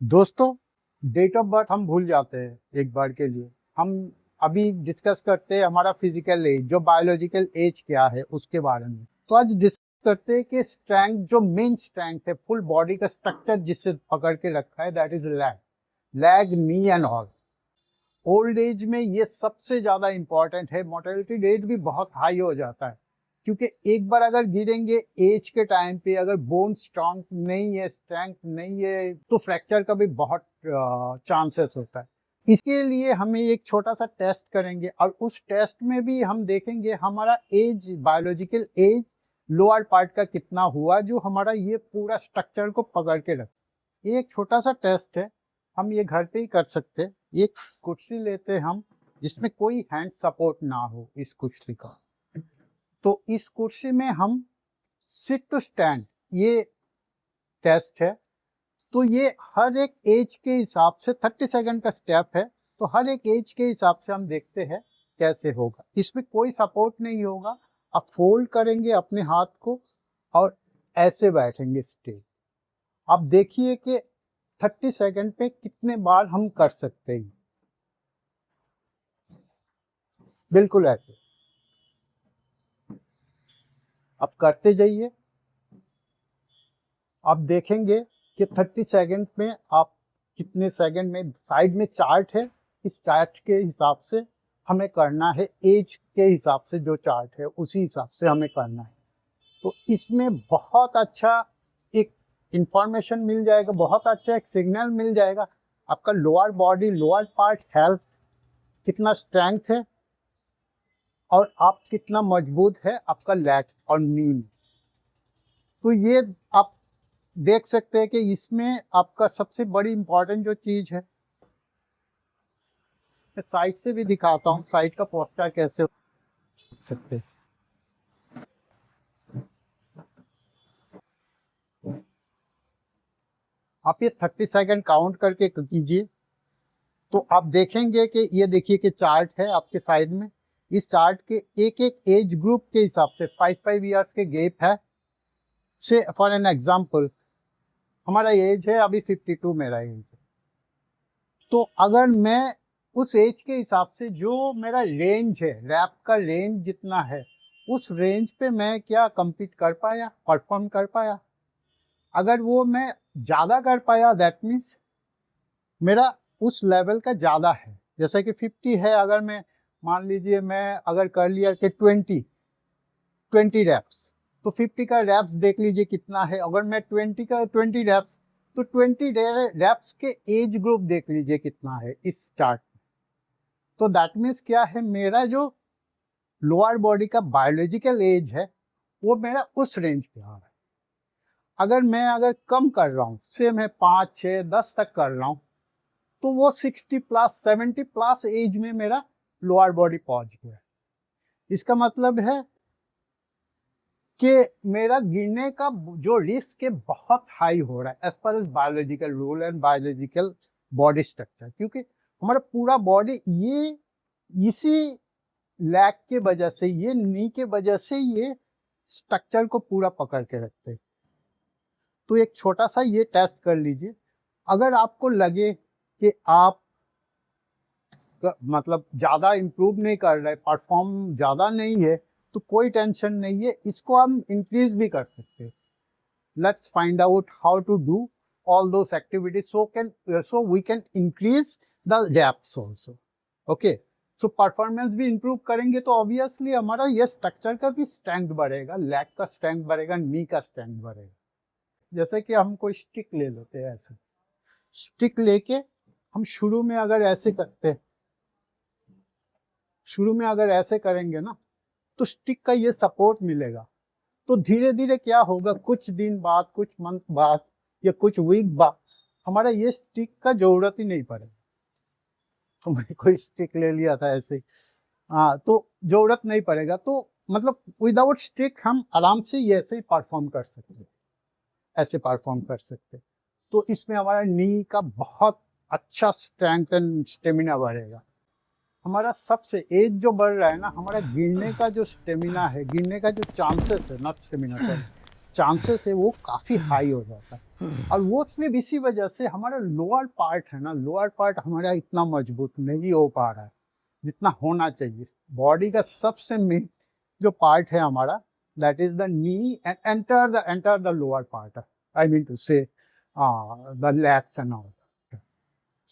दोस्तों, date of birth हम भूल जाते हैं एक बार के लिए। हम अभी डिस्कस करते हैं हमारा फिजिकल एज, जो बायोलॉजिकल एज क्या है उसके बारे में। तो आज डिस्कस करते हैं कि स्ट्रेंथ, जो मेन स्ट्रेंथ है, फुल बॉडी का स्ट्रक्चर जिससे पकड़ के रखा है, that is lag, knee and all. Old age में ये सबसे ज्यादा इंपॉर्टेंट है। मोर्टेलिटी रेट भी बहुत हाई हो जाता है क्योंकि एक बार अगर गिरेंगे एज के टाइम पे, अगर बोन स्ट्रांग नहीं है, स्ट्रेंथ नहीं है, तो फ्रैक्चर का भी बहुत चांसेस होता है। इसके लिए हमें एक छोटा सा टेस्ट करेंगे और उस टेस्ट में भी हम देखेंगे हमारा age, biological age lower part का कितना हुआ, जो हमारा ये पूरा स्ट्रक्चर को पकड़ के रख। ये एक छोटा सा टेस्ट है, हम ये घर पे ही कर सकते हैं। एक कुर्सी लेते हैं हम, जिसमें कोई हैंड सपोर्ट ना हो इस कुर्सी का। तो इस कुर्सी में हम सिट टू स्टैंड, ये टेस्ट है। तो ये हर एक एज के हिसाब से 30 सेकंड का स्टेप है। तो हर एक एज के हिसाब से हम देखते हैं कैसे होगा। इसमें कोई सपोर्ट नहीं होगा। आप फोल्ड करेंगे अपने हाथ को और ऐसे बैठेंगे स्ट्रेट। आप देखिए कि 30 सेकंड पे कितने बार हम कर सकते हैं। बिल्कुल ऐसे आप करते जाइए। आप देखेंगे कि 30 सेकंड में आप कितने सेकंड में। साइड में चार्ट है, इस चार्ट के हिसाब से हमें करना है। एज के हिसाब से जो चार्ट है उसी हिसाब से हमें करना है। तो इसमें बहुत अच्छा एक इंफॉर्मेशन मिल जाएगा, बहुत अच्छा एक सिग्नल मिल जाएगा। आपका lower body, lower part health कितना स्ट्रेंथ है और आप कितना मजबूत है आपका लैग और नी। तो ये आप देख सकते हैं कि इसमें आपका सबसे बड़ी इंपॉर्टेंट जो चीज है, मैं साइड से भी दिखाता हूँ साइड का पोस्टर कैसे हो सकते हैं। आप ये 30 सेकंड काउंट करके कीजिए। तो आप देखेंगे कि ये देखिए कि चार्ट है आपके साइड में। इस चार्ट के एक एक एज ग्रुप के हिसाब से 5 ईयर्स के गैप है। से फॉर एन एग्जांपल, हमारा एज है अभी 52, मेरा एज है। तो अगर मैं उस एज के हिसाब से जो मेरा रेंज है, रैप का रेंज जितना है, उस रेंज पे मैं क्या compete कर पाया, परफॉर्म कर पाया। अगर वो मैं ज़्यादा कर पाया, दैट मीन्स मेरा उस लेवल का ज़्यादा है। जैसे कि 50 है, अगर मैं मान लीजिए मैं अगर कर लिया कि 20 रैप्स, तो 50 का रैप्स देख लीजिए कितना है। अगर मैं 20 रैप्स, तो 20 रैप्स के एज ग्रुप देख लीजिए कितना है इस चार्ट में। तो दैट मीन्स क्या है, मेरा जो लोअर बॉडी का बायोलॉजिकल एज है वो मेरा उस रेंज पे आ रहा है। अगर कम कर रहा हूँ, से मैं 5, 6, 10 तक कर रहा हूँ, तो वो 60 प्लस, 70 प्लस एज में मेरा लोअर बॉडी पहुंच गया। इसका मतलब है कि मेरा गिरने का जो रिस्क है बहुत हाई हो रहा है एज पर age biological rule and biological body structure. क्योंकि हमारा पूरा बॉडी ये इसी लैग के वजह से, ये नी के वजह से ये स्ट्रक्चर को पूरा पकड़ के रखते हैं। तो एक छोटा सा ये टेस्ट कर लीजिए। अगर आपको लगे कि आप मतलब ज़्यादा इम्प्रूव नहीं कर रहे, परफॉर्म ज़्यादा नहीं है, तो कोई टेंशन नहीं है, इसको हम इंक्रीज भी कर सकते हैं। Let's find out how to do all those activities so we can increase the reps also. Okay, so performance भी इंप्रूव करेंगे तो ऑब्वियसली हमारा ये स्ट्रक्चर का भी स्ट्रेंथ बढ़ेगा, लैग का स्ट्रेंथ बढ़ेगा, नी का स्ट्रेंथ बढ़ेगा। जैसे कि हम कोई स्टिक ले लेते हैं, ऐसे स्टिक लेके हम शुरू में अगर ऐसे करते हैं, शुरू में अगर ऐसे करेंगे ना, तो स्टिक का ये सपोर्ट मिलेगा। तो धीरे धीरे क्या होगा, कुछ दिन बाद, कुछ मंथ बाद या कुछ वीक बाद हमारा ये स्टिक का जरूरत ही नहीं पड़ेगा। तो मैंने कोई स्टिक ले लिया था ऐसे ही, हाँ, तो जरूरत नहीं पड़ेगा। तो मतलब विदाउट स्टिक हम आराम से ये ऐसे ही परफॉर्म कर सकते हैं, ऐसे परफॉर्म कर सकते हैं। तो इसमें हमारा नी का बहुत अच्छा स्ट्रेंथ एंड स्टेमिना बढ़ेगा। हमारा सबसे एज जो बढ़ रहा है ना, हमारा गिरने का जो स्टेमिना है, गिरने का जो चांसेस है, नॉट स्टेमिना, सॉरी, चांसेस है वो काफ़ी हाई हो जाता है। और वो सिर्फ इसी वजह से हमारा लोअर पार्ट है ना, लोअर पार्ट हमारा इतना मजबूत नहीं हो पा रहा है जितना होना चाहिए। बॉडी का सबसे मेन जो पार्ट है हमारा, that is the knee and enter the lower part, I mean to say the legs and all.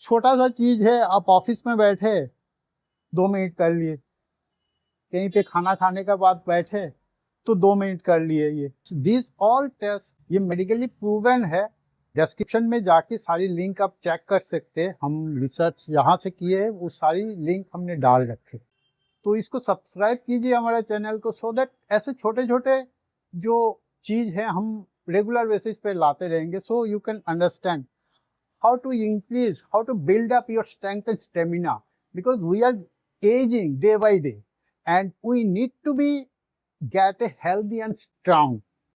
छोटा सा चीज है, आप ऑफिस में बैठे 2 मिनट कर लिए, कहीं पे खाना खाने के बाद बैठे तो 2 मिनट कर लिए। ये दिस ऑल टेस्ट ये मेडिकली प्रूवन है। डिस्क्रिप्शन में जाके सारी लिंक आप चेक कर सकते हैं, हम रिसर्च यहाँ से किए हैं, वो सारी लिंक हमने डाल रखे। तो इसको सब्सक्राइब कीजिए हमारे चैनल को, सो दैट ऐसे छोटे छोटे जो चीज़ है हम रेगुलर बेसिस पे लाते रहेंगे, so you can understand how to increase, how to build up your strength and stamina, because we are aging day by day and we need to be get a healthy and strong.